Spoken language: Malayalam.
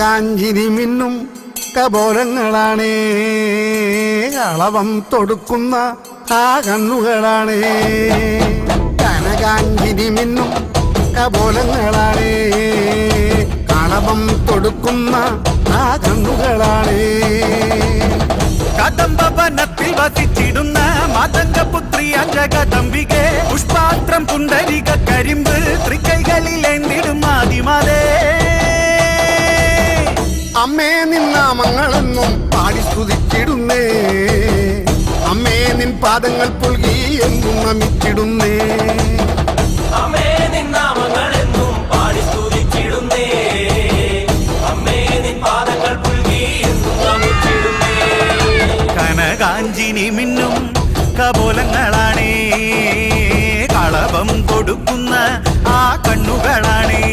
കനകാഞ്ചിരി മിന്നും കപോലങ്ങളാണേ, കളവം തൊടുക്കുന്ന ആ കണ്ണുകളാണേ. കനകാഞ്ചിരി മിന്നും കപോലങ്ങളാണേ, കളവം തൊടുക്കുന്ന ആ കണ്ണുകളാണേ. കദംബവനത്തിൽ വസിച്ചിടുന്ന മാതംഗപുത്രി അഞ്ജകദംബികെ, പുഷ്പാത്രം പുണ്ടരിക കരിമ്പ് തൃക്കൈകളിലേന്തിടും ആദിമാതേ. അമ്മേ നിന്നാമങ്ങളെന്നും പാടി സ്തുതിച്ചിടുന്നേ, അമ്മേ നിൻ പാദങ്ങൾ പുൽകി എന്നും നമിച്ചിടുന്നേ. അമ്മേ നിന്നാമങ്ങളെന്നും പാടി സ്തുതിച്ചിടുന്നേ, അമ്മേ നിൻ പാദങ്ങൾ പുൽകി എന്നും നമിച്ചിടുന്നേ. കനകാഞ്ചിനി മിന്നും കപോലങ്ങളാണേ, കളവം കൊടുക്കുന്ന ആ കണ്ണുകളാണേ.